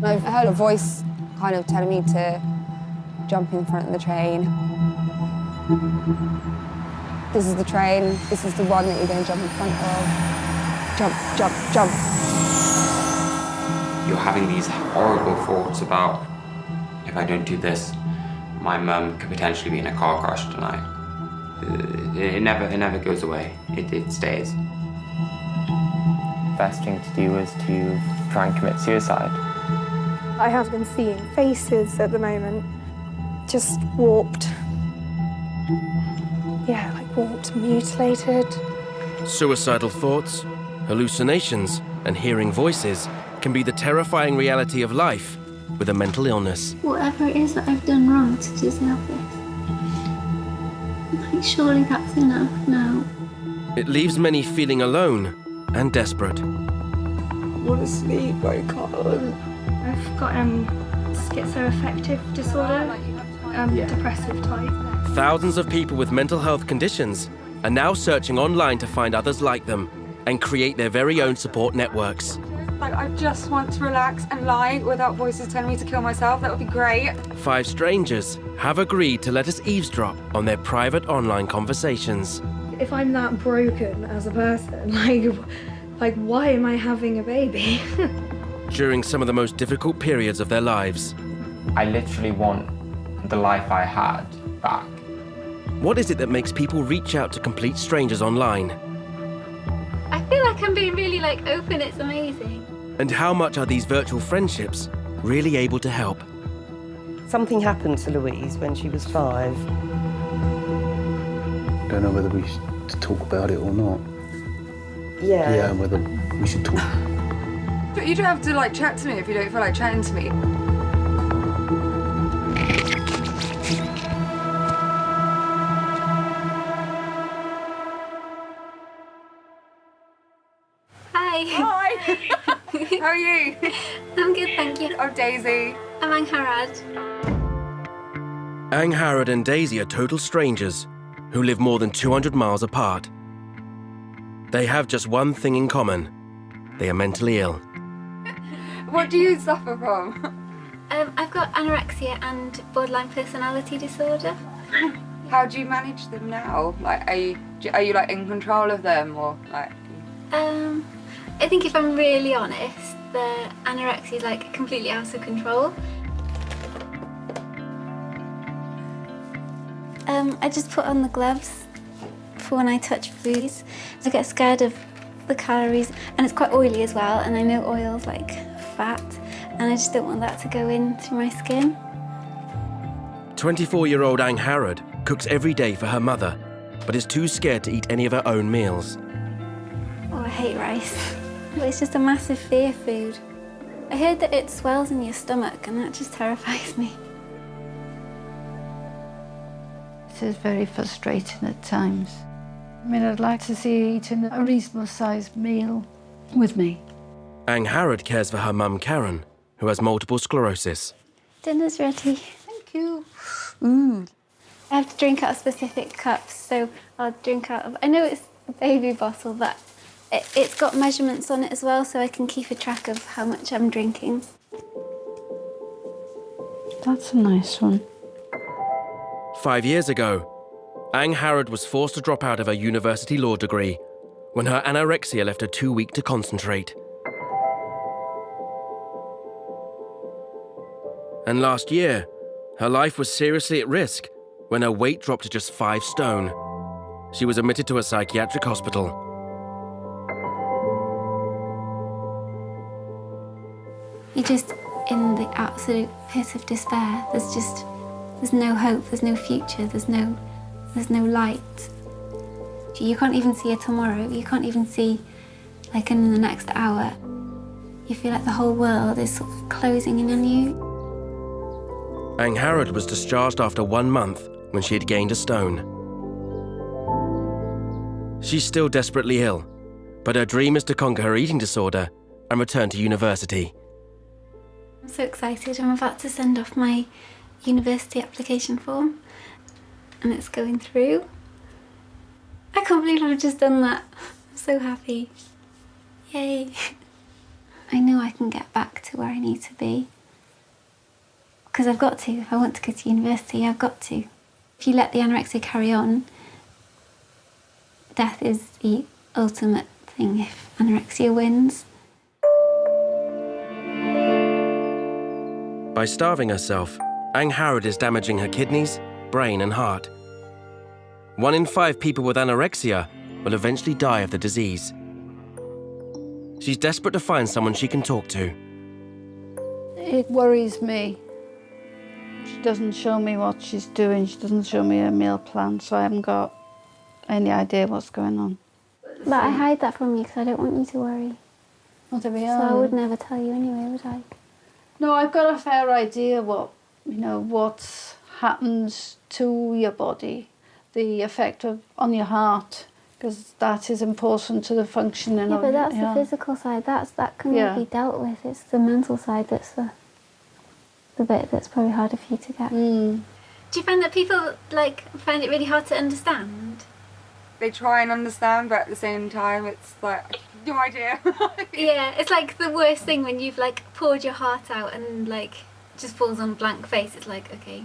I heard a voice kind of telling me to jump in front of the train. This is the train, this is the one that you're going to jump in front of. Jump, jump, jump. You're having these horrible thoughts about, if I don't do this, my mum could potentially be in a car crash tonight. It never goes away. It stays. Best thing to do was to try and commit suicide. I have been seeing faces at the moment, just warped. Yeah, like warped, mutilated. Suicidal thoughts, hallucinations, and hearing voices can be the terrifying reality of life with a mental illness. Whatever it is that I've done wrong to deserve this, like, surely that's enough now. It leaves many feeling alone and desperate. I want to sleep, I can't. I've got schizoaffective disorder, depressive type. Thousands of people with mental health conditions are now searching online to find others like them and create their very own support networks. Like, I just want to relax and lie without voices telling me to kill myself. That would be great. 5 strangers have agreed to let us eavesdrop on their private online conversations. If I'm that broken as a person, like why am I having a baby? During some of the most difficult periods of their lives. I literally want the life I had back. What is it that makes people reach out to complete strangers online? I feel like I'm being really open, it's amazing. And how much are these virtual friendships really able to help? Something happened to Louise when she was 5. Don't know whether we should talk about it or not. Yeah. Whether we should talk. But you don't have to chat to me if you don't feel like chatting to me. Hi. Hi. How are you? I'm good, thank you. I'm Daisy. I'm Angharad. Angharad and Daisy are total strangers who live more than 200 miles apart. They have just one thing in common. They are mentally ill. What do you suffer from? I've got anorexia and borderline personality disorder. How do you manage them now? Are you in control of them, or I think if I'm really honest, the anorexia is completely out of control. I just put on the gloves for when I touch foods. I get scared of the calories, and it's quite oily as well, and I know oil's fat, and I just don't want that to go into my skin. 24-year-old Angharad cooks every day for her mother, but is too scared to eat any of her own meals. Oh, I hate rice. It's just a massive fear food. I heard that it swells in your stomach, and that just terrifies me. It is very frustrating at times. I mean, I'd like to see her eating a reasonable sized meal with me. Angharad cares for her mum Karen, who has multiple sclerosis. Dinner's ready. Thank you. I have to drink out of specific cups, so I'll drink out of... I know it's a baby bottle, but it's got measurements on it as well, so I can keep a track of how much I'm drinking. That's a nice one. 5 years ago, Angharad was forced to drop out of her university law degree when her anorexia left her too weak to concentrate. And last year, her life was seriously at risk when her weight dropped to just 5 stone. She was admitted to a psychiatric hospital. You're just in the absolute pit of despair. There's no hope, there's no future, there's no light. You can't even see a tomorrow, you can't even see in the next hour. You feel like the whole world is sort of closing in on you. Angharad was discharged after 1 month when she had gained a stone. She's still desperately ill, but her dream is to conquer her eating disorder and return to university. I'm so excited. I'm about to send off my university application form, and it's going through. I can't believe I've just done that. I'm so happy. Yay. I know I can get back to where I need to be. Because I've got to. If I want to go to university, I've got to. If you let the anorexia carry on, death is the ultimate thing if anorexia wins. By starving herself, Ang Harrod is damaging her kidneys, brain and heart. 1 in 5 people with anorexia will eventually die of the disease. She's desperate to find someone she can talk to. It worries me. She doesn't show me what she's doing. She doesn't show me her meal plan, so I haven't got any idea what's going on. But I hide that from you because I don't want you to worry. What are we So I would never tell you anyway, would I? No, I've got a fair idea what happens to your body, the effect on your heart, because that is important to the functioning of but that's the physical side. That can be dealt with. It's the mental side that's the bit that's probably harder for you to get. Mm. Do you find that people find it really hard to understand? They try and understand, but at the same time, it's like, I have no idea. Yeah, it's like the worst thing when you've poured your heart out and just falls on a blank face. It's like, okay,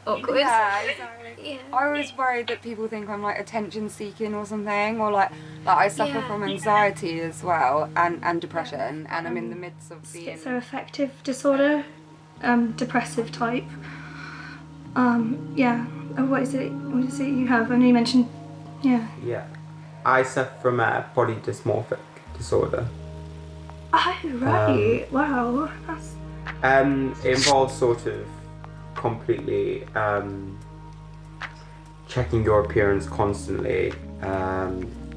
awkward. Yeah, exactly. Yeah. I always worry that people think I'm attention seeking or something, or I suffer from anxiety as well and depression, and I'm in the midst of being Schizoaffective disorder, depressive type. Yeah. What is it you have? I know you mentioned. Yeah. Yeah. I suffer from a body dysmorphic disorder. Oh right. Wow. That's. It involves sort of completely checking your appearance constantly,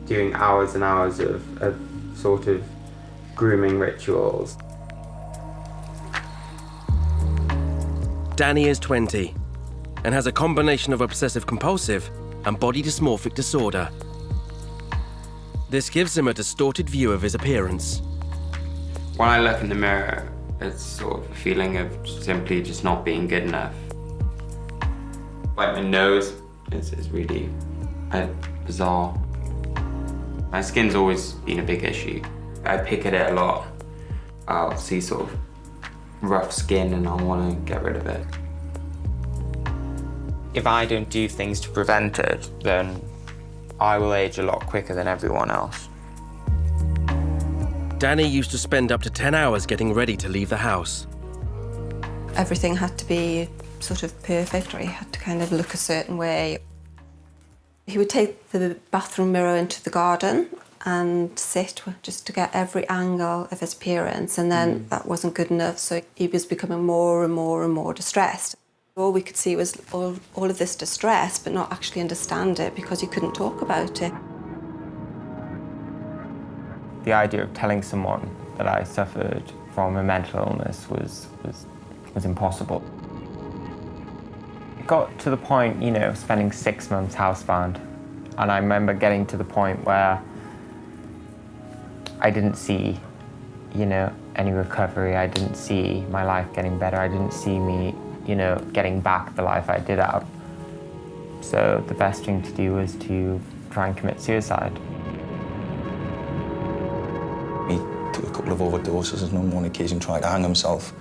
doing hours and hours of sort of grooming rituals. Danny is 20 and has a combination of obsessive-compulsive and body dysmorphic disorder. This gives him a distorted view of his appearance. When I look in the mirror, it's sort of a feeling of simply just not being good enough. My nose is really bizarre. My skin's always been a big issue. I pick at it a lot. I'll see sort of rough skin and I want to get rid of it. If I don't do things to prevent it, then I will age a lot quicker than everyone else. Danny used to spend up to 10 hours getting ready to leave the house. Everything had to be sort of perfect, or he had to kind of look a certain way. He would take the bathroom mirror into the garden and sit just to get every angle of his appearance, and then that wasn't good enough, so he was becoming more and more and more distressed. All we could see was all of this distress, but not actually understand it because he couldn't talk about it. The idea of telling someone that I suffered from a mental illness was impossible. It got to the point, spending 6 months housebound, and I remember getting to the point where I didn't see, any recovery. I didn't see my life getting better. I didn't see me, getting back the life I did have. So the best thing to do was to try and commit suicide. He took a couple of overdoses and on one occasion tried to hang himself.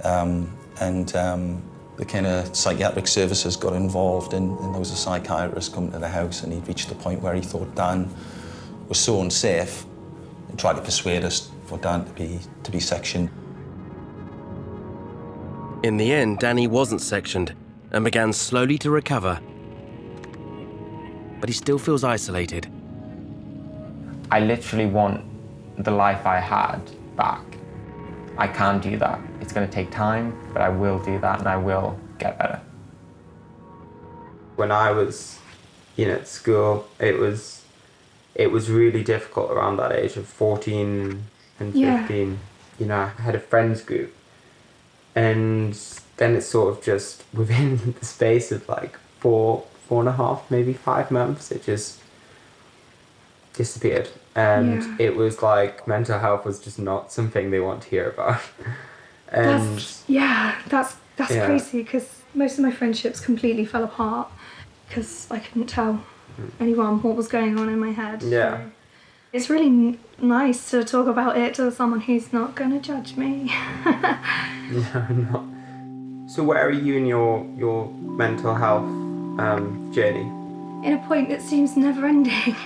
The kind of psychiatric services got involved and there was a psychiatrist coming to the house, and he'd reached the point where he thought Dan was so unsafe and tried to persuade us for Dan to be sectioned. In the end, Danny wasn't sectioned and began slowly to recover. But he still feels isolated. I literally want the life I had back. I can't do that. It's going to take time, but I will do that and I will get better. When I was at school, it was really difficult around that age of 14 and 15. I had a friends group, and then it's sort of just within the space of 4.5, maybe 5 months, it just disappeared. And it was like mental health was just not something they want to hear about. And that's crazy, because most of my friendships completely fell apart because I couldn't tell anyone what was going on in my head. Yeah. It's really nice to talk about it to someone who's not going to judge me. Yeah, I'm not. So where are you in your mental health journey? In a point that seems never ending,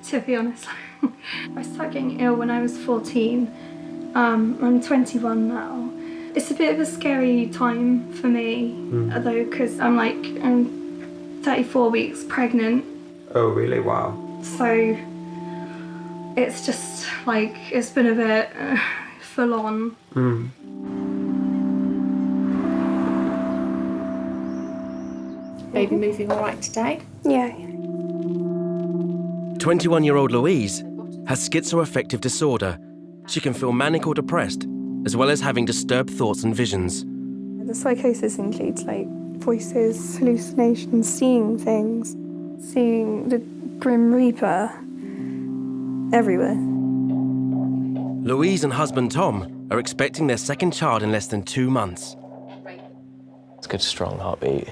to be honest. I started getting ill when I was 14. I'm 21 now. It's a bit of a scary time for me, though, because I'm 34 weeks pregnant. Oh, really? Wow. So it's just it's been a bit full on. Baby moving all right today? Yeah. 21-year-old Louise has schizoaffective disorder. She can feel manic or depressed, as well as having disturbed thoughts and visions. The psychosis includes voices, hallucinations, seeing things, seeing the Grim Reaper everywhere. Louise and husband Tom are expecting their second child in less than 2 months. It's a good, strong heartbeat.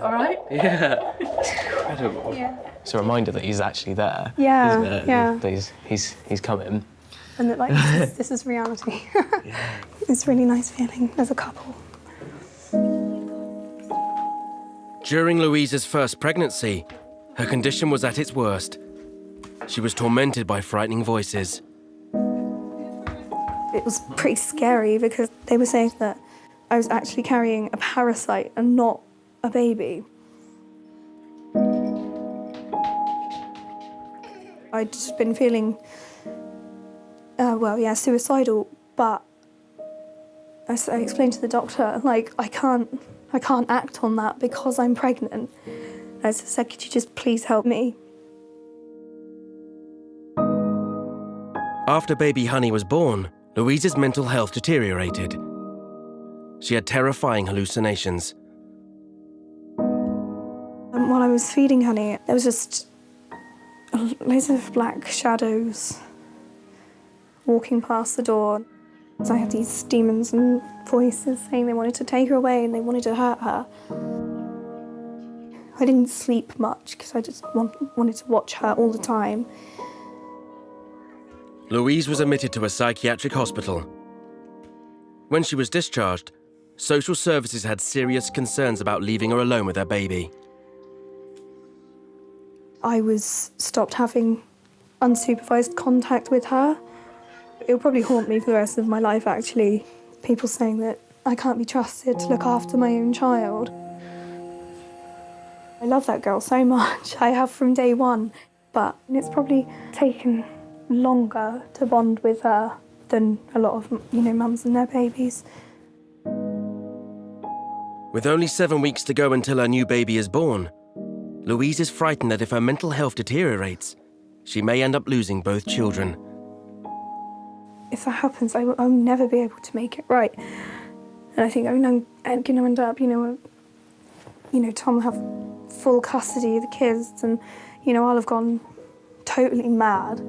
All right? Yeah. Incredible. Yeah. It's a reminder that he's actually there. Yeah, isn't it? yeah. That he's coming. And that this is reality. It's a really nice feeling as a couple. During Louise's first pregnancy, her condition was at its worst. She was tormented by frightening voices. It was pretty scary because they were saying that I was actually carrying a parasite and not a baby. I'd just been feeling, suicidal, but I explained to the doctor, I can't act on that because I'm pregnant. I said, could you just please help me? After baby Honey was born, Louise's mental health deteriorated. She had terrifying hallucinations. While I was feeding Honey, there was just loads of black shadows walking past the door. So I had these demons and voices saying they wanted to take her away and they wanted to hurt her. I didn't sleep much because I just wanted to watch her all the time. Louise was admitted to a psychiatric hospital. When she was discharged, social services had serious concerns about leaving her alone with her baby. I was stopped having unsupervised contact with her. It'll probably haunt me for the rest of my life, actually. People saying that I can't be trusted to look after my own child. I love that girl so much. I have from day one. But it's probably taken longer to bond with her than a lot of, mums and their babies. With only 7 weeks to go until her new baby is born, Louise is frightened that if her mental health deteriorates, she may end up losing both children. If that happens, I'll never be able to make it right. And I think I'm going to end up, Tom will have full custody of the kids and, I'll have gone totally mad.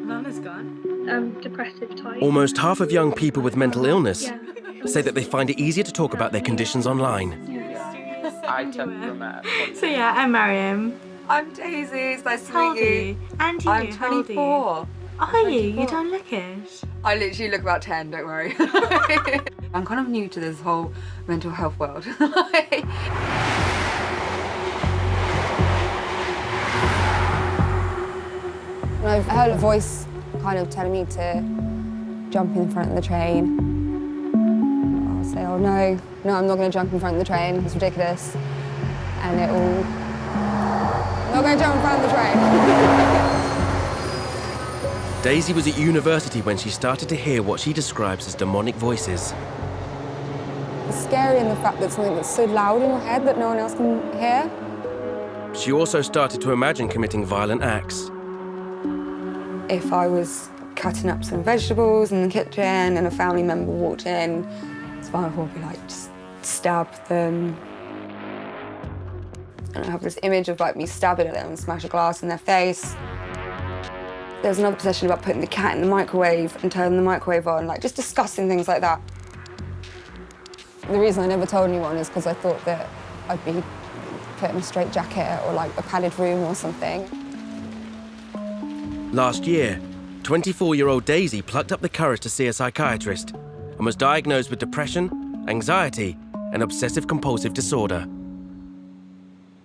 Mama's gone. Depressive type. Almost half of young people with mental illness say that they find it easier to talk about their conditions online. I took from So yeah, I'm Mariam. I'm Daisy, it's nice to How meet old are you. you? And you, I'm how old are you? 24. Are you? You don't look it. I literally look about 10, don't worry. I'm kind of new to this whole mental health world. I've heard a voice kind of telling me to jump in front of the train. I'll say, oh no, I'm not going to jump in front of the train, it's ridiculous. And I'm not going to jump in front of the train. Daisy was at university when she started to hear what she describes as demonic voices. It's scary in the fact that something that's so loud in your head that no one else can hear. She also started to imagine committing violent acts. If I was cutting up some vegetables in the kitchen and a family member walked in, Spinal would be just stab them. And I have this image of me stabbing at them and smash a glass in their face. There's another possession about putting the cat in the microwave and turning the microwave on, just discussing things like that. The reason I never told anyone is because I thought that I'd be put in a straitjacket or like a padded room or something. Last year, 24-year-old Daisy plucked up the courage to see a psychiatrist and was diagnosed with depression, anxiety, and obsessive-compulsive disorder.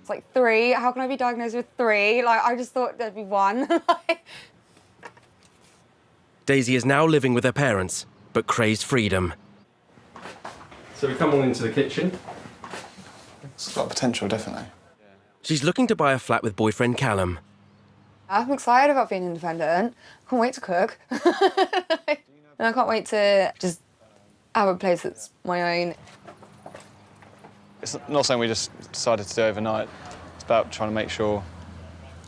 It's like 3. How can I be diagnosed with 3? Like, I just thought there'd be 1. Daisy is now living with her parents, but craves freedom. So we come on into the kitchen. It's got potential, definitely. She's looking to buy a flat with boyfriend Callum. I'm excited about being independent. I can't wait to cook. And I can't wait to just have a place that's my own. It's not something we just decided to do overnight. It's about trying to make sure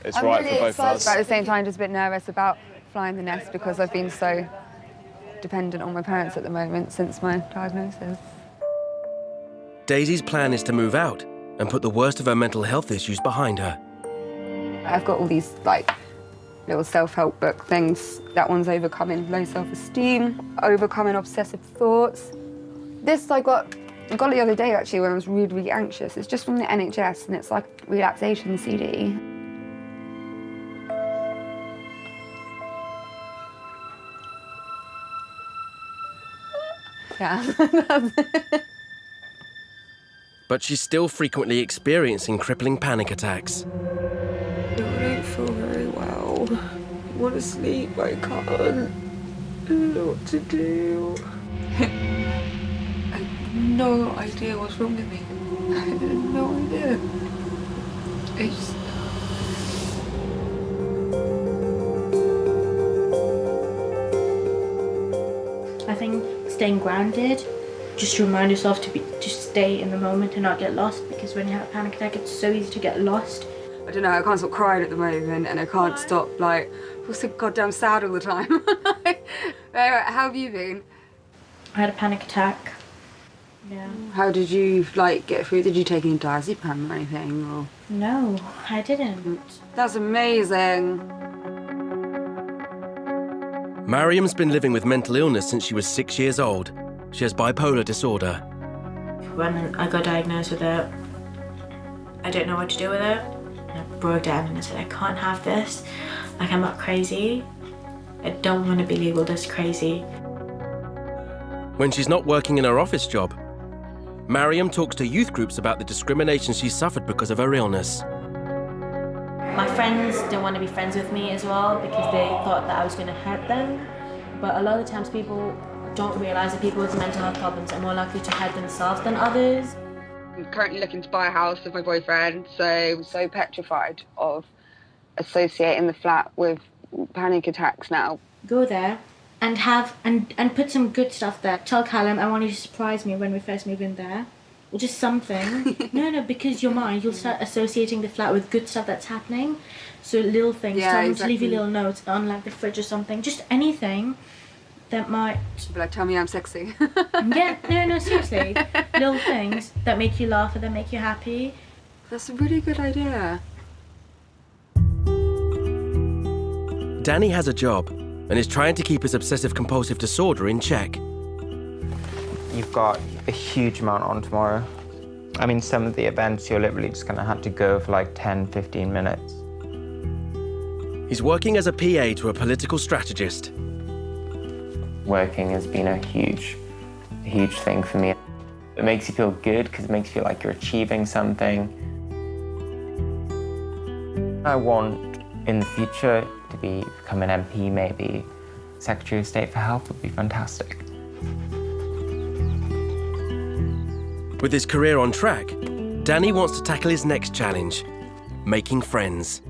it's right for both of us. But at the same time, just a bit nervous about flying the nest because I've been so dependent on my parents at the moment since my diagnosis. Daisy's plan is to move out and put the worst of her mental health issues behind her. I've got all these like little self-help book things. That one's overcoming low self-esteem, overcoming obsessive thoughts. This I got it the other day actually when I was really, really anxious. It's just from the NHS and it's like a relaxation CD. Yeah. But she's still frequently experiencing crippling panic attacks. I don't feel very well. I want to sleep, but I can't. I don't know what to do. I have no idea what's wrong with me. I have no idea. It's... I think staying grounded, just to remind yourself to stay in the moment and not get lost, because when you have a panic attack, it's so easy to get lost. I don't know, I can't stop crying at the moment and I can't stop, like, I feel so goddamn sad all the time. How have you been? I had a panic attack. Yeah. How did you, like, get through? Did you take any diazepam or anything? Or? No, I didn't. That's amazing. Mariam's been living with mental illness since she was 6 years old. She has bipolar disorder. When I got diagnosed with it, I didn't know what to do with it. I broke down and I said, I can't have this. Like, I'm not crazy. I don't want to be labelled as crazy. When she's not working in her office job, Mariam talks to youth groups about the discrimination she suffered because of her illness. My friends didn't want to be friends with me as well because they thought that I was going to hurt them. But a lot of the times people don't realise that people with mental health problems are more likely to hurt themselves than others. I'm currently looking to buy a house with my boyfriend, so I'm so petrified of associating the flat with panic attacks now. Go there and have and put some good stuff there. Tell Callum I want you to surprise me when we first move in there. Or just something. No, because your mind, you'll start associating the flat with good stuff that's happening. So little things, yeah, tell them exactly. to leave you little notes on like the fridge or something. Just anything that might... Be like, tell me I'm sexy. Yeah, no, seriously. Little things that make you laugh or that make you happy. That's a really good idea. Danny has a job and is trying to keep his obsessive-compulsive disorder in check. You've got a huge amount on tomorrow. I mean, some of the events you're literally just going to have to go for like 10, 15 minutes. He's working as a PA to a political strategist. Working has been a huge thing for me. It makes you feel good because it makes you feel like you're achieving something. I want in the future to become an MP, maybe. Secretary of State for Health would be fantastic. With his career on track, Danny wants to tackle his next challenge, making friends.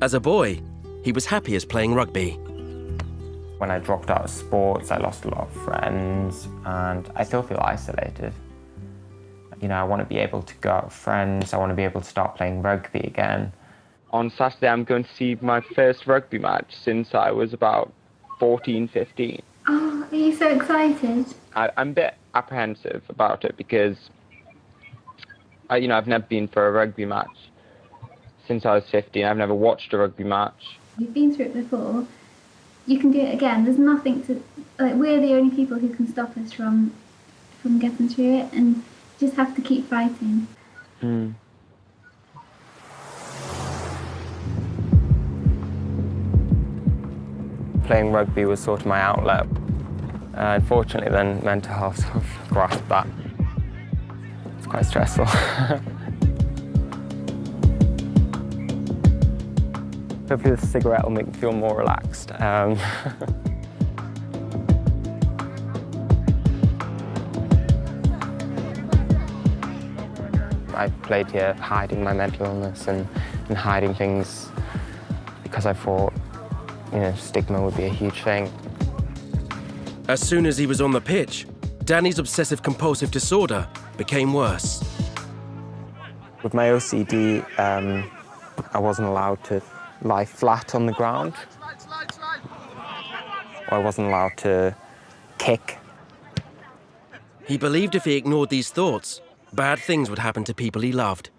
As a boy, he was happiest playing rugby. When I dropped out of sports, I lost a lot of friends, and I still feel isolated. You know, I want to be able to go out with friends, I want to be able to start playing rugby again. On Saturday, I'm going to see my first rugby match since I was about 14, 15. Oh, are you so excited? I'm a bit apprehensive about it because, I've never been for a rugby match since I was 15. I've never watched a rugby match. You've been through it before. You can do it again. There's nothing to... Like, we're the only people who can stop us from from getting through it, and you just have to keep fighting. Playing rugby was sort of my outlet. Unfortunately, then mental health sort of grasped that. It's quite stressful. Hopefully the cigarette will make me feel more relaxed. I played here hiding my mental illness and hiding things because I thought, you know, stigma would be a huge thing. As soon as he was on the pitch, Danny's obsessive-compulsive disorder became worse. With my OCD, I wasn't allowed to lie flat on the ground. I wasn't allowed to kick. He believed if he ignored these thoughts, bad things would happen to people he loved.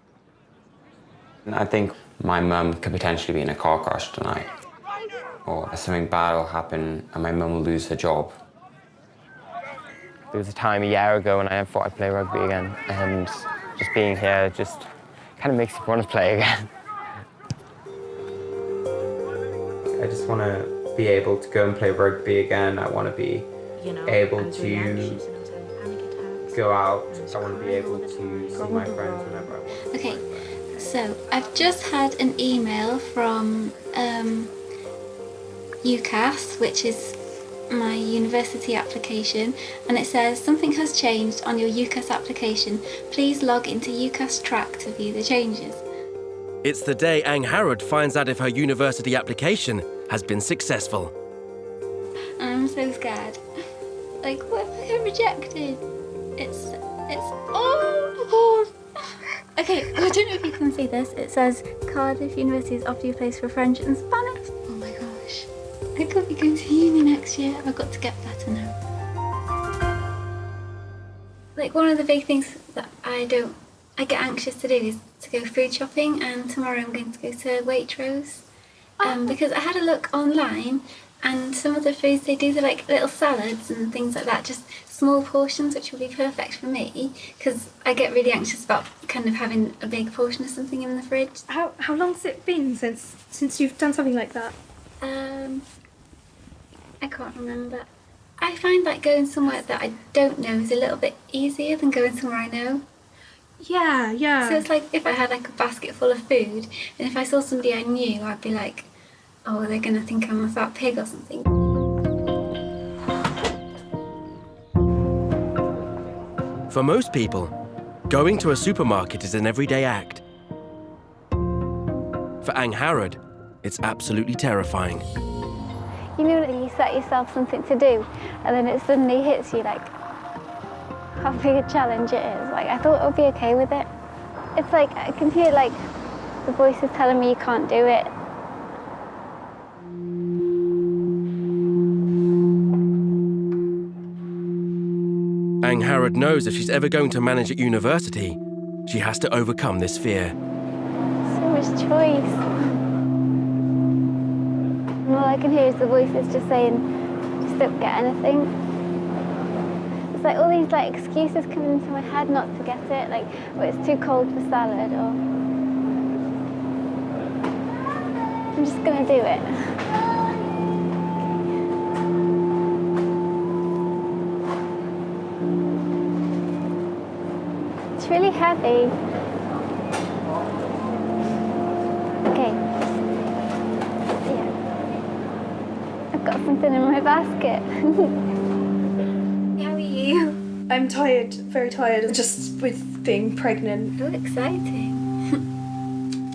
I think my mum could potentially be in a car crash tonight, or something bad will happen and my mum will lose her job. There was a time a year ago when I thought I'd play rugby again, and just being here just kind of makes you want to play again. I just want to be able to go and play rugby again. I want to be able to go out. I want to be able to see my friends whenever I want. Okay, so I've just had an email from UCAS, which is my university application, and it says something has changed on your UCAS application. Please log into UCAS Track to view the changes. It's the day Angharad finds out if her university application has been successful. I'm so scared. Like, what if I get rejected? It's oh my god. Okay, I don't know if you can see this. It says Cardiff University has offered you a place for French and Spanish. Oh my gosh. I could be going to uni next year. I've got to get better now. Like, one of the big things that I get anxious to do is to go food shopping, and tomorrow I'm going to go to Waitrose. Because I had a look online, and some of the foods they do, they're like little salads and things like that, just small portions, which will be perfect for me, because I get really anxious about kind of having a big portion of something in the fridge. How long's it been since you've done something like that? I can't remember. I find like going somewhere that I don't know is a little bit easier than going somewhere I know. Yeah. So it's like if I had like a basket full of food, and if I saw somebody I knew, I'd be like, oh, they're gonna think I'm a fat pig or something. For most people, going to a supermarket is an everyday act. For Angharad, it's absolutely terrifying. You know when you set yourself something to do, and then it suddenly hits you, like how big a challenge it is. Like, I thought I would be okay with it. It's like I can hear like the voices telling me you can't do it. Angharad knows if she's ever going to manage at university, she has to overcome this fear. So much choice. And all I can hear is the voices just saying, just don't get anything. It's like all these like excuses coming into my head not to get it, like, oh, it's too cold for salad, or I'm just gonna do it. It's really heavy. Okay. Yeah. I've got something in my basket. How are you? I'm tired, very tired, just with being pregnant. Oh, exciting.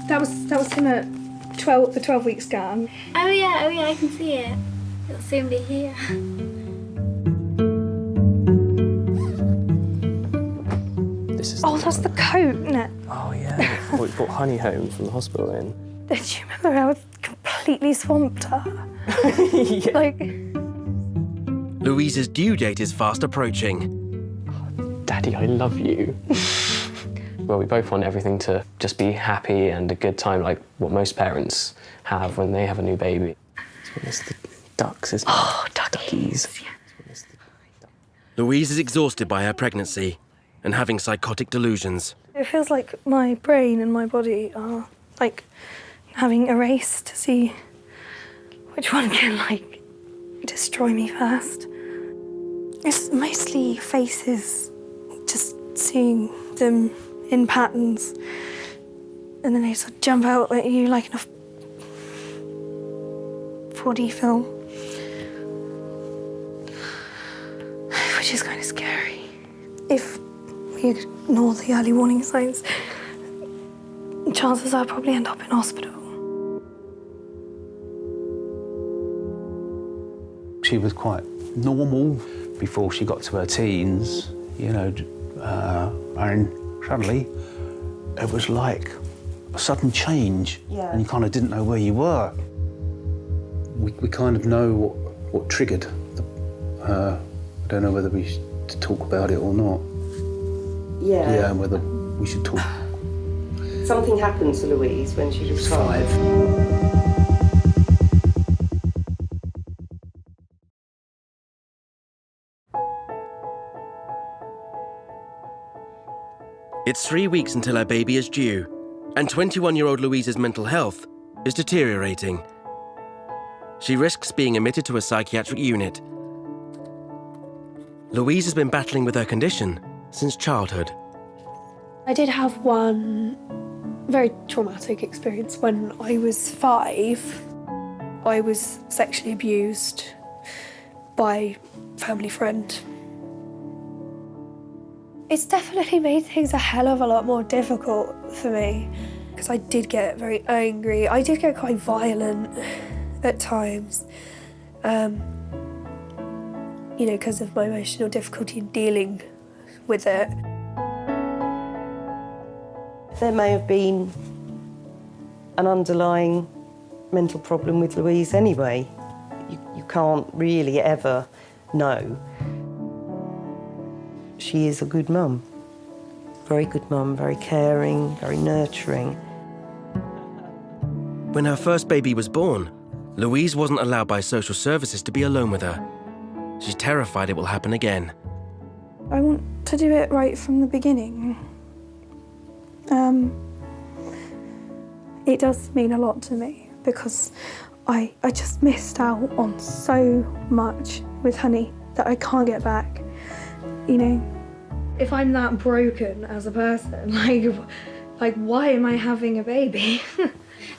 That was him at the 12-week scan. Oh yeah, I can see it. It'll soon be here. Oh, that's the coat, isn't it? Oh, yeah. We brought Honey home from the hospital in. Do you remember I was completely swamped her? Yeah. Like, Louise's due date is fast approaching. Daddy, I love you. Well, we both want everything to just be happy and a good time, like what most parents have when they have a new baby. It's the ducks, isn't it? Oh, duckies. Yeah. Louise is exhausted by her pregnancy and having psychotic delusions. It feels like my brain and my body are like having a race to see which one can like destroy me first. It's mostly faces, just seeing them in patterns, and then they sort of jump out at you like in a 4D film, which is kind of scary. If we ignore the early warning signs, chances are I'll probably end up in hospital. She was quite normal before she got to her teens, you know, and suddenly it was like a sudden change, and you kind of didn't know where you were. We kind of know what triggered. I don't know whether we should talk about it or not. Yeah. Yeah, whether we should talk. Something happened to Louise when she was 5. It's 3 weeks until her baby is due, and 21-year-old Louise's mental health is deteriorating. She risks being admitted to a psychiatric unit. Louise has been battling with her condition since childhood. I did have one very traumatic experience when I was 5. I was sexually abused by a family friend. It's definitely made things a hell of a lot more difficult for me because I did get very angry. I did get quite violent at times, you know, because of my emotional difficulty in dealing with it. There may have been an underlying mental problem with Louise anyway. You can't really ever know. She is a good mum. Very good mum, very caring, very nurturing. When her first baby was born, Louise wasn't allowed by social services to be alone with her. She's terrified it will happen again. I want to do it right from the beginning. It does mean a lot to me because I just missed out on so much with Honey that I can't get back, you know? If I'm that broken as a person, like why am I having a baby?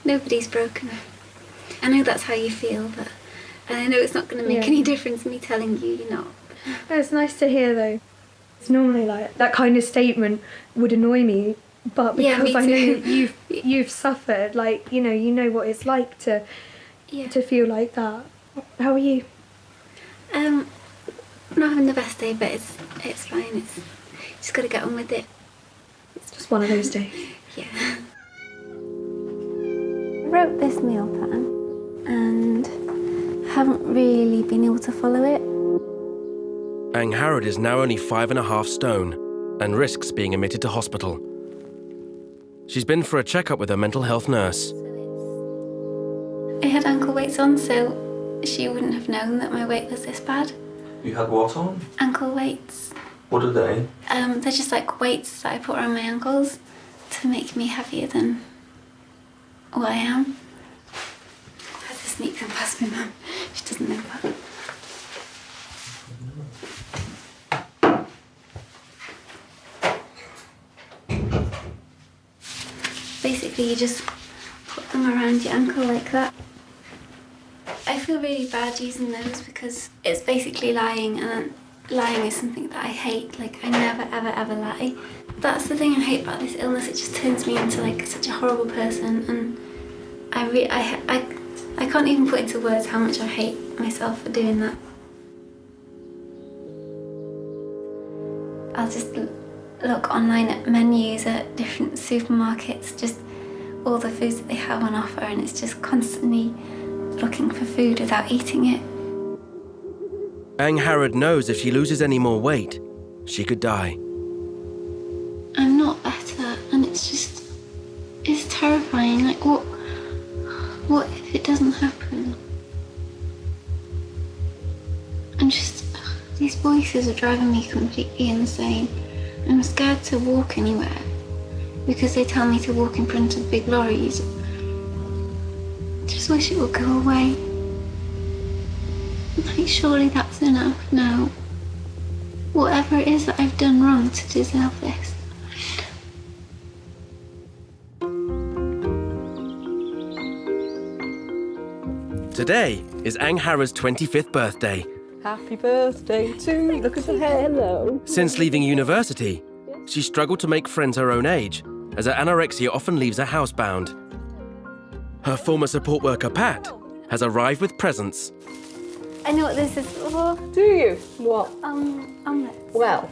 Nobody's broken. I know that's how you feel, but and I know it's not going to make any difference me telling you you're not. It's nice to hear though. It's normally like that kind of statement would annoy me, but because I know you've suffered, like you know what it's like to feel like that. How are you? I'm not having the best day, but it's fine. It's just got to get on with it. It's just one of those days. Yeah. I wrote this meal plan and haven't really been able to follow it. Ang Harrod is now only 5.5 stone and risks being admitted to hospital. She's been for a checkup with her mental health nurse. I had ankle weights on, so she wouldn't have known that my weight was this bad. You had what on? Ankle weights. What are they? They're just like weights that I put around my ankles to make me heavier than what I am. I had to sneak them past my mum. She doesn't know that. Basically, you just put them around your ankle like that. I feel really bad using those because it's basically lying, and lying is something that I hate. Like, I never, ever, ever lie. That's the thing I hate about this illness. It just turns me into like such a horrible person, and I can't even put into words how much I hate myself for doing that. I'll just look online at menus at different supermarkets, just all the foods that they have on offer, and it's just constantly looking for food without eating it. Ang Harrod knows if she loses any more weight, she could die. I'm not better, and it's terrifying. Like, what if it doesn't happen? These voices are driving me completely insane. I'm scared to walk anywhere because they tell me to walk in front of big lorries. I just wish it would go away. Like, surely that's enough now. Whatever it is that I've done wrong to deserve this. Today is Anghara's 25th birthday. Happy birthday to you. Look at the hello. Since leaving university, she struggled to make friends her own age, as her anorexia often leaves her housebound. Her former support worker, Pat, has arrived with presents. I know what this is for. Do you? What? Omelette. Well,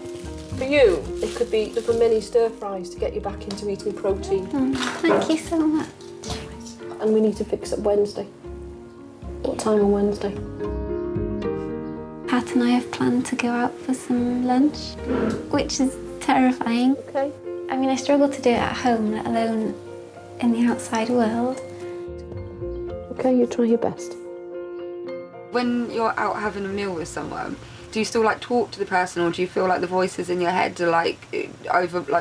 for you, it could be little mini stir fries to get you back into eating protein. Thank you so much. And we need to fix it Wednesday. What time on Wednesday? Pat and I have planned to go out for some lunch, which is terrifying. Okay. I mean, I struggle to do it at home, let alone in the outside world. Okay, you try your best. When you're out having a meal with someone, do you still like talk to the person, or do you feel like the voices in your head are like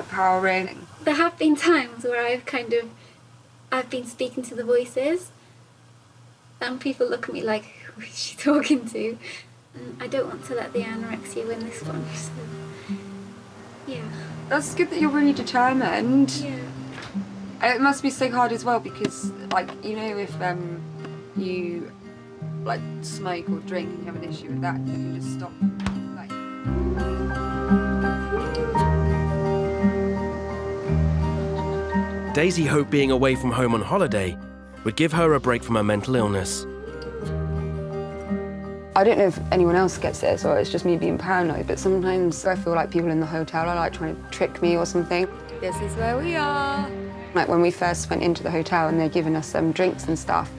powering? There have been times where I've been speaking to the voices, and people look at me like, who is she talking to? And I don't want to let the anorexia win this one, so yeah. That's good that you're really determined. Yeah. And it must be so hard as well because, like, you know, if you like smoke or drink and you have an issue with that, you can just stop. Daisy hoped being away from home on holiday would give her a break from her mental illness. I don't know if anyone else gets this or it's just me being paranoid, but sometimes I feel like people in the hotel are like trying to trick me or something. This is where we are. Like when we first went into the hotel and they're giving us some drinks and stuff,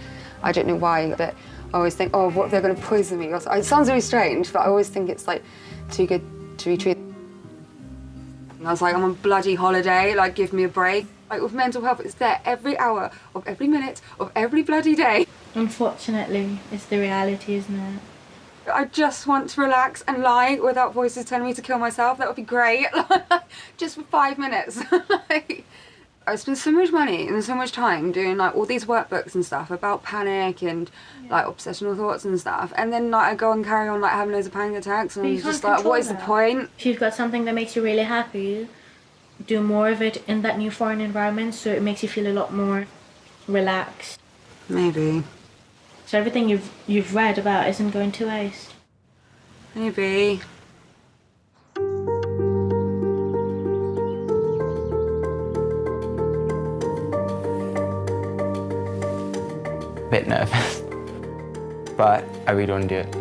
I don't know why, but I always think, oh, what if they're going to poison me? It sounds really strange, but I always think it's like too good to be true. And I was like, I'm on bloody holiday, like give me a break. Like with mental health, it's there every hour of every minute of every bloody day. Unfortunately, it's the reality, isn't it? I just want to relax and lie without voices telling me to kill myself. That would be great. Just for 5 minutes. I spend so much money and so much time doing like all these workbooks and stuff about panic and like obsessional thoughts and stuff, and then like I go and carry on like having loads of panic attacks, and I'm just like, what is the point? If you've got something that makes you really happy, do more of it in that new foreign environment, so it makes you feel a lot more relaxed. Maybe. So everything you've read about isn't going to waste. Maybe. Bit nervous, but I really want to do it.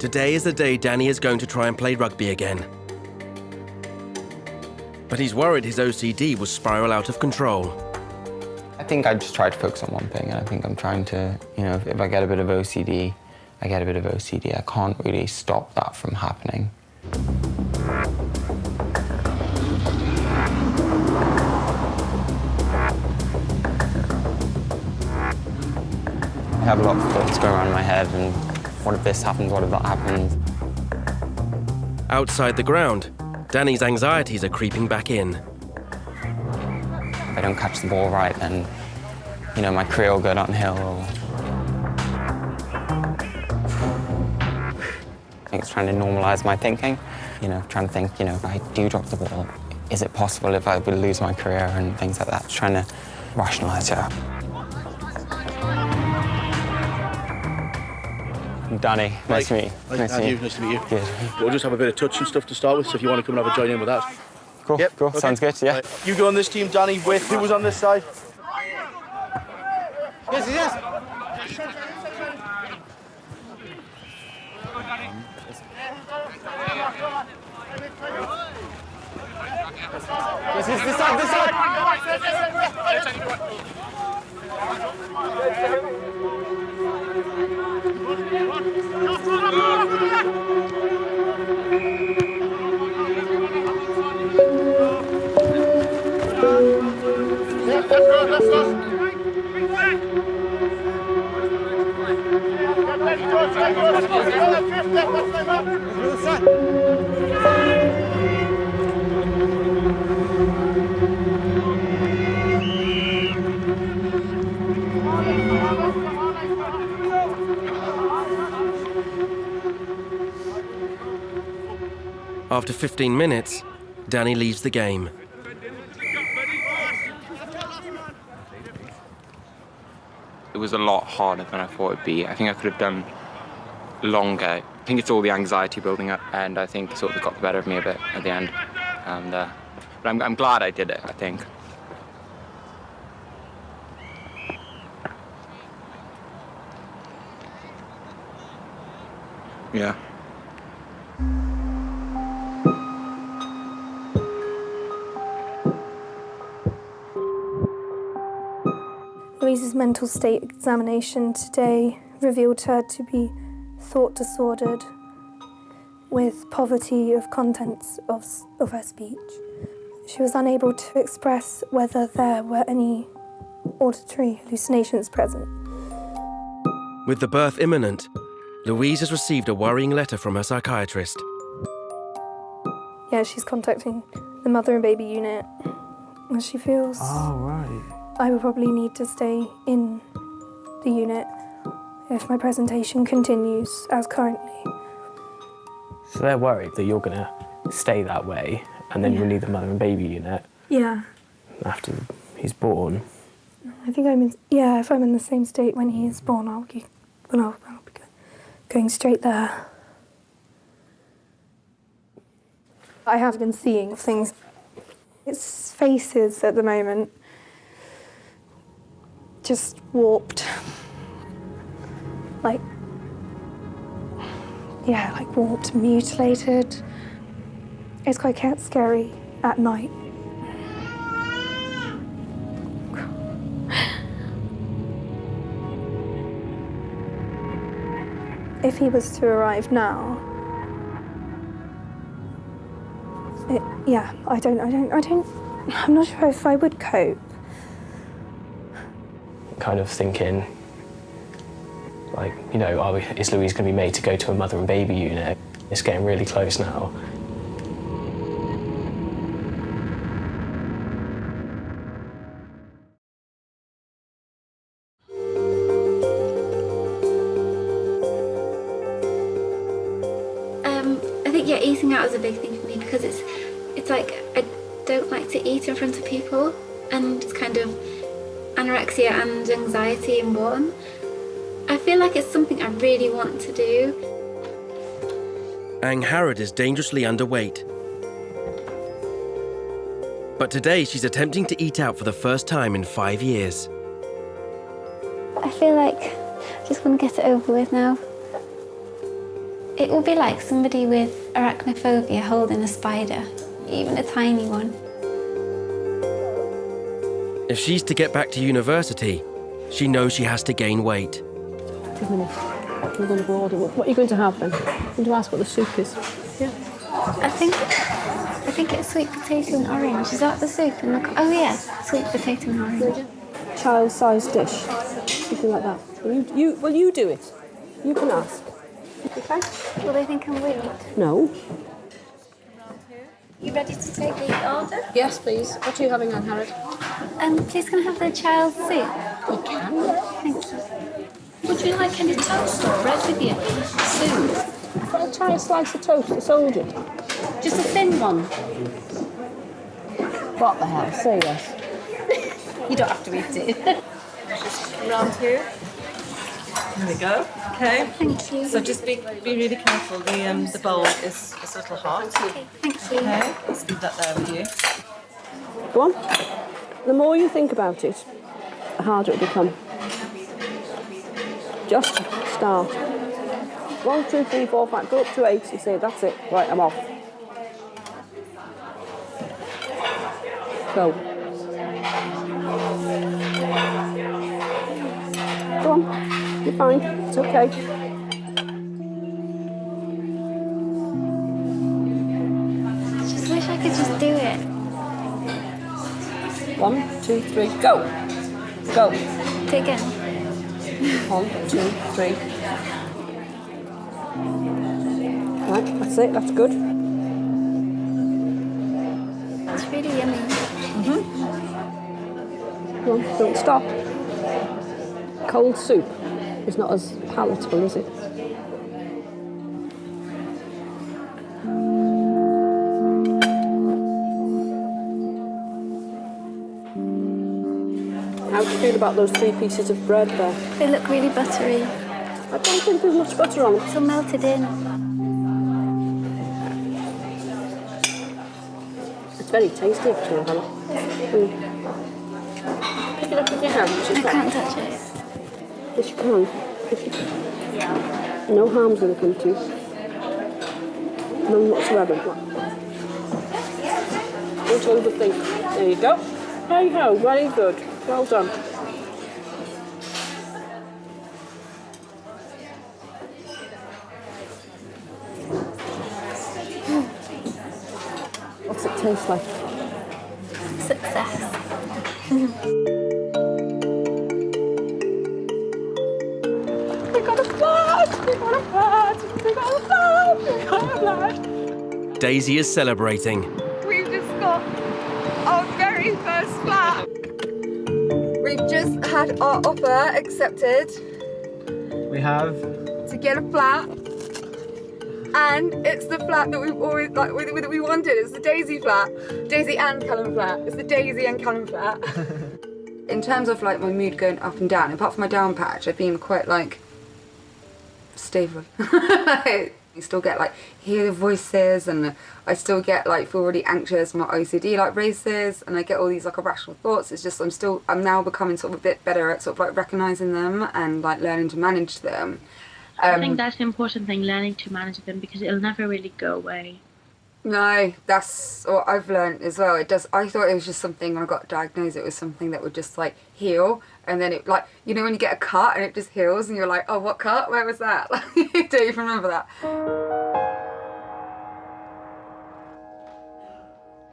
Today is the day Danny is going to try and play rugby again. But he's worried his OCD will spiral out of control. I think I just try to focus on one thing, and I think I'm trying to, you know, if I get a bit of OCD, I get a bit of OCD. I can't really stop that from happening. I have a lot of thoughts going around in my head, and what if this happens, what if that happens? Outside the ground, Danny's anxieties are creeping back in. If I don't catch the ball right, then, you know, my career will go downhill. I think it's trying to normalize my thinking. You know, trying to think, you know, if I do drop the ball, is it possible if I would lose my career and things like that? Trying to rationalize it. Danny, nice to meet you. Nice to meet you. Good. We'll just have a bit of touch and stuff to start with, so if you want to come and have a join in with that. Cool, yep, cool. Okay. Sounds good, yeah. Right. You go on this team, Danny, with who was on this side? Yes, yes. This is this side, this side. After 15 minutes, Danny leaves the game. It was a lot harder than I thought it'd be. I think I could have done longer. I think it's all the anxiety building up, and I think it sort of got the better of me a bit at the end. And but I'm glad I did it, I think. Yeah. Louise's mental state examination today revealed her to be thought disordered with poverty of contents of her speech. She was unable to express whether there were any auditory hallucinations present. With the birth imminent, Louise has received a worrying letter from her psychiatrist. Yeah, she's contacting the mother and baby unit, and she feels I will probably need to stay in the unit if my presentation continues as currently. So they're worried that you're going to stay that way and then you'll need the mother and baby unit Yeah. after he's born. I think if I'm in the same state when he is born, I'll be going straight there. I have been seeing things. It's faces at the moment. Just warped. Like warped, mutilated. It's quite scary at night. If he was to arrive now, I'm not sure if I would cope. Kind of thinking, like, you know, is Louise going to be made to go to a mother and baby unit? It's getting really close now. I think eating out is a big thing for me because it's like I don't like to eat in front of people, and it's kind of anorexia and anxiety in one. I feel like it's something I really want to do. Ang Harrod is dangerously underweight. But today she's attempting to eat out for the first time in 5 years. I feel like I just want to get it over with now. It will be like somebody with arachnophobia holding a spider, even a tiny one. If she's to get back to university, she knows she has to gain weight. 2 minutes. We're going to go order. What are you going to have then? I'm going to ask what the soup is. Yeah. I think it's sweet potato and orange. Is that the soup? Oh yeah, sweet potato and orange. Child-sized dish, something like that. You do it. You can ask. Okay. Will they think I'm weird? No. You ready to take the order? Yes, please. What are you having on, Harrod? Please can I have the child's soup? You can. Thank you. Would you like any toast or bread with you? Soup. I'll try a slice of toast, a soldier. Just a thin one. What the hell? Say yes. You don't have to eat it. Round here. There we go. Okay. Thank you. So just be really careful. The bowl is a little hot. Okay, thank you. Okay. Let's leave that there with you. Go on. The more you think about it, the harder it will become. Just start. 1, 2, 3, 4, 5. Go up to 8. You say that's it. Right, I'm off. Go. Go on. You're fine. It's okay. I just wish I could just do it. 1, 2, 3, go. Go. Do it again. 1, 2, 3. Right, that's it. That's good. It's really yummy. Come on, don't stop. Cold soup is not as palatable, is it? How do you feel about those 3 pieces of bread there? They look really buttery. I don't think there's much butter on them. It's all melted in. It's very tasty, actually, Hannah. Pick it up with your hands. I can't touch it. Yes, you can. Yes, you can. No harm's going to come to you. None whatsoever. Don't overthink. There you go. Hey ho, very good. Well done. What's it taste like? Success. We got a flat! We got a flat! We got a flat! We got a flat! Daisy is celebrating. We've just got our very first flat. We've just had our offer accepted. We have. To get a flat. And it's the flat that we've always, that we wanted. It's the Daisy flat. Daisy and Callum flat. It's the Daisy and Callum flat. In terms of like my mood going up and down, apart from my down patch, I've been quite like stable. You still get like hear the voices, and I still get like feel really anxious. My OCD like races, and I get all these like irrational thoughts. It's just I'm now becoming sort of a bit better at sort of like recognizing them and like learning to manage them. I think that's an important thing, learning to manage them, because it'll never really go away. No, that's what I've learned as well. It does. I thought it was just something when I got diagnosed. It was something that would just like heal, and then it like, you know when you get a cut and it just heals, and you're like, oh, what cut? Where was that? Like, you don't even remember that.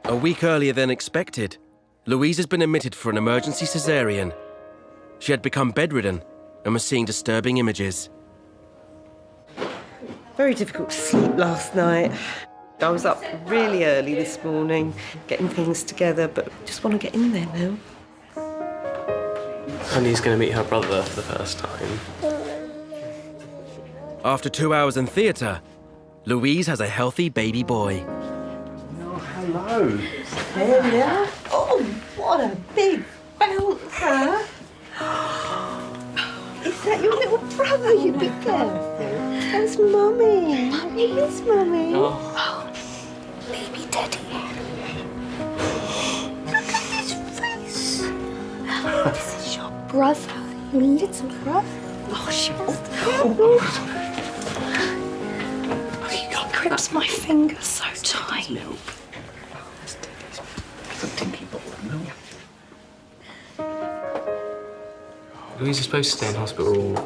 A week earlier than expected, Louise has been admitted for an emergency caesarean. She had become bedridden and was seeing disturbing images. Very difficult to sleep last night. I was up really early this morning, getting things together, but just want to get in there now. Annie's going to meet her brother for the first time. After 2 hours in theatre, Louise has a healthy baby boy. Oh, hello. There we are. Oh, what a big bouncer. Is that your little brother? You be careful. That's Mummy. It is Mummy. Oh, baby teddy. Look at his face. This is your brother, your little brother. Oh, shit. He grips my fingers so tight. Louise is supposed to stay in hospital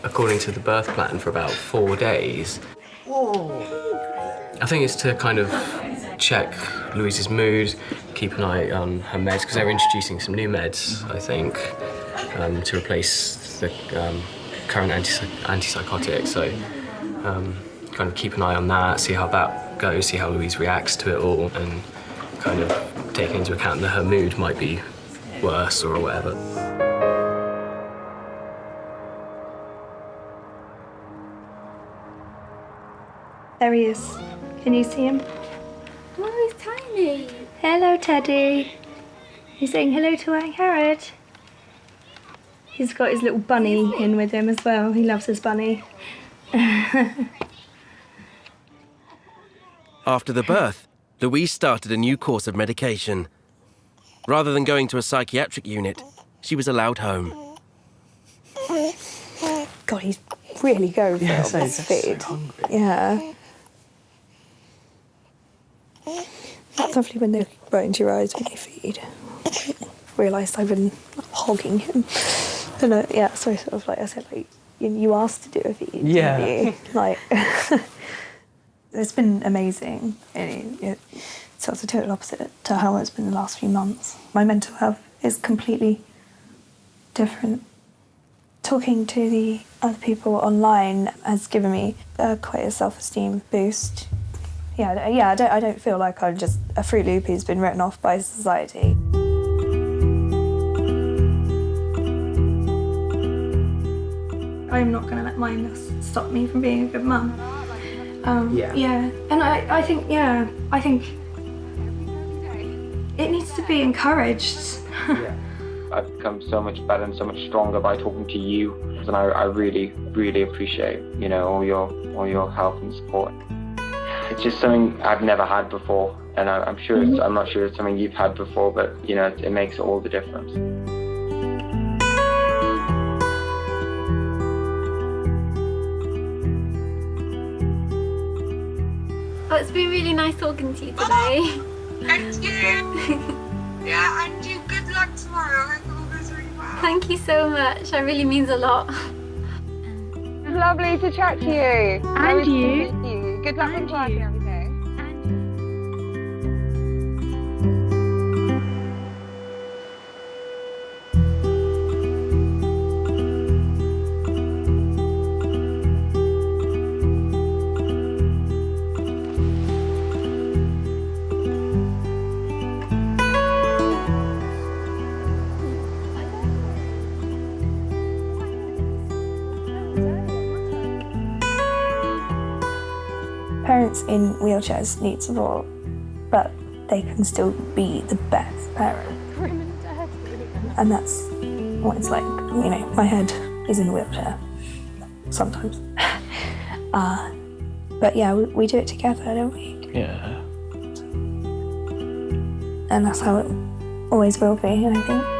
according to the birth plan for about 4 days. I think it's to kind of check Louise's mood, keep an eye on her meds, because they're introducing some new meds, I think, to replace the current antipsychotic. So kind of keep an eye on that, see how that goes, see how Louise reacts to it all, and kind of taking into account that her mood might be worse or whatever. There he is. Can you see him? Oh, he's tiny. Hello, Teddy. He's saying hello to Aunt Harriet. He's got his little bunny in with him as well. He loves his bunny. After the birth, Louise started a new course of medication. Rather than going to a psychiatric unit, she was allowed home. God, he's really going for it on this feed. Yeah. That's lovely when they right into your eyes when you feed. Realised I've been hogging him. And yeah, so sort of like I said, like you asked to do a feed, yeah. didn't you? Like, it's been amazing. So it's the total opposite to how it's been the last few months. My mental health is completely different. Talking to the other people online has given me quite a self-esteem boost. I don't feel like I'm just a Fruit Loop who's been written off by society. I'm not going to let my illness stop me from being a good mum. Yeah. And I think it needs to be encouraged. Yeah. I've become so much better and so much stronger by talking to you, and I really, really appreciate, you know, all your help and support. It's just something I've never had before, and I'm not sure it's something you've had before, but you know, it makes all the difference. Oh, it's been really nice talking to you today. Thank you. Yeah, and you. Good luck tomorrow. I hope it all goes really well. Thank you so much. That really means a lot. It's lovely to chat to you. And you. To meet you. Good luck with work and everything. Parents in wheelchairs need support, but they can still be the best parent. And that's what it's like. You know, my head is in a wheelchair sometimes. But yeah, we do it together, don't we? Yeah. And that's how it always will be, I think.